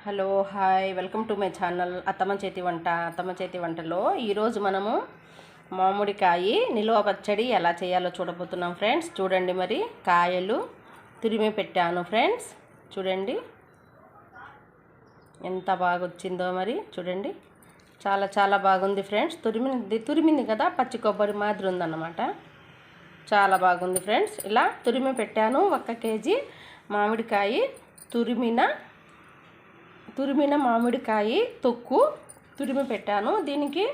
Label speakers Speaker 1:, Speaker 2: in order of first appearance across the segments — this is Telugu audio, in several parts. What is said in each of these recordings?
Speaker 1: Hello hi welcome to my channel అత్తమ్మ చేతి వంటలో ఈరోజు మనము మామిడికాయ నిలువ పచ్చడి ఎలా చేయాలో చూడబోతున్నాం ఫ్రెండ్స్. చూడండి, మరి కాయలు తురిమి పెట్టాను ఫ్రెండ్స్. చూడండి ఎంత బాగా వచ్చిందో, మరి చూడండి చాలా చాలా బాగుంది ఫ్రెండ్స్. తురిమింది కదా, పచ్చి కొబ్బరి మాదిరి ఉందన్నమాట. చాలా బాగుంది ఫ్రెండ్స్. ఇలా తురిమి పెట్టాను. 1 కేజీ మామిడికాయ తురిమిన మామిడికాయ తొక్కు తురిమి పెట్టాను. దీనికి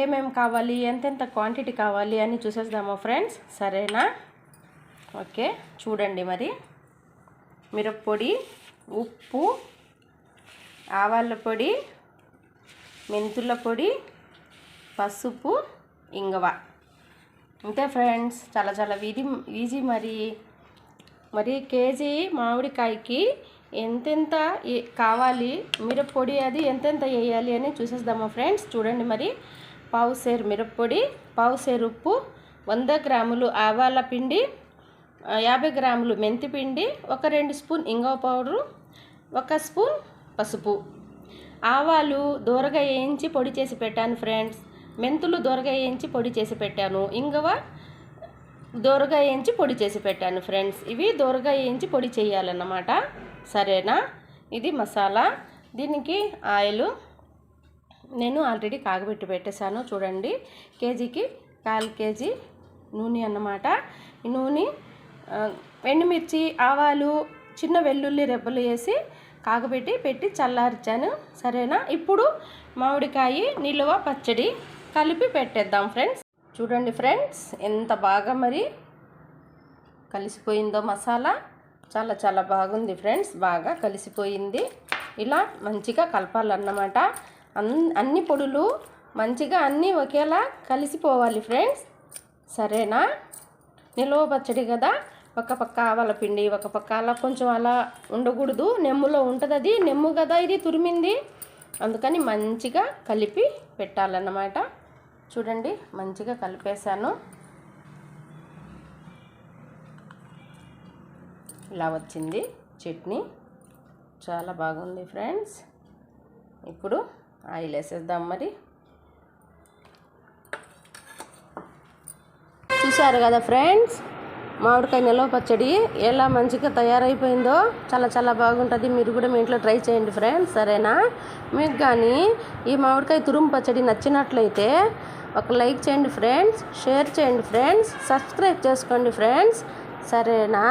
Speaker 1: ఏమేమి కావాలి, ఎంతెంత క్వాంటిటీ కావాలి అని చూసేద్దాము ఫ్రెండ్స్. సరేనా? ఓకే, చూడండి. మరి మిరప్పొడి, ఉప్పు, ఆవాల పొడి, మెంతుల పొడి, పసుపు, ఇంగువ. అంతే ఫ్రెండ్స్, చాలా చాలా ఈజీ. మరి కేజీ మామిడికాయకి ఎంతెంత కావాలి, మిరప్పొడి అది ఎంతెంత వేయాలి అని చూసేద్దామా ఫ్రెండ్స్. చూడండి, మరి పావుసేరు మిరప్పొడి, పావుసేరు ఉప్పు, 100 గ్రాములు ఆవాల పిండి, 50 గ్రాములు మెంతి పిండి, 2 స్పూన్ ఇంగువ పౌడరు, 1 స్పూన్ పసుపు. ఆవాలు దోరగా వేయించి పొడి చేసి పెట్టాను ఫ్రెండ్స్. మెంతులు దోరగా వేయించి పొడి చేసి పెట్టాను. ఇంగువ దోరగా వేయించి పొడి చేసి పెట్టాను ఫ్రెండ్స్. ఇవి దోరగా వేయించి పొడి చేయాలన్నమాట. సరేనా? ఇది మసాలా. దీనికి ఆయిల్ నేను ఆల్రెడీ కాగబెట్టి పెట్టేశాను. చూడండి, కేజీకి 1/4 కేజీ నూనె అన్నమాట. ఈ నూనె, ఎండుమిర్చి, ఆవాలు, చిన్న వెల్లుల్లి రెబ్బలు వేసి కాగబెట్టి చల్లార్చాను. సరేనా? ఇప్పుడు మామిడికాయ నిలువ పచ్చడి కలిపి పెట్టేద్దాం ఫ్రెండ్స్. చూడండి ఫ్రెండ్స్, ఎంత బాగా మరి కలిసిపోయిందో మసాలా. చాలా చాలా బాగుంది ఫ్రెండ్స్, బాగా కలిసిపోయింది. ఇలా మంచిగా కలపాలన్నమాట. అన్ని పొడులు మంచిగా అన్నీ ఒకేలా కలిసిపోవాలి ఫ్రెండ్స్. సరేనా? నిలువ పచ్చడి కదా, ఒక పక్క ఆవాల పిండి, ఒక పక్క అలా కొంచెం అలా ఉండకూడదు, నెమ్ములో ఉంటుంది. అది నెమ్ము కదా, ఇది తురిమింది, అందుకని మంచిగా కలిపి పెట్టాలన్నమాట. చూడండి, మంచిగా కలిపేశాను. ఇలా వచ్చింది చట్నీ, చాలా బాగుంది ఫ్రెండ్స్. ఇప్పుడు ఆయిల్ వేసేద్దాం. మరి చూశారు కదా ఫ్రెండ్స్, మామిడికాయ నిలువ పచ్చడి ఎలా మంచిగా తయారైపోయిందో. చాలా చాలా బాగుంటుంది. మీరు కూడా మీ ఇంట్లో ట్రై చేయండి ఫ్రెండ్స్. సరేనా? మీకు కానీ ఈ మామిడికాయ తురుము పచ్చడి నచ్చినట్లయితే ఒక లైక్ చేయండి ఫ్రెండ్స్, షేర్ చేయండి ఫ్రెండ్స్, సబ్స్క్రైబ్ చేసుకోండి ఫ్రెండ్స్. సరేనా?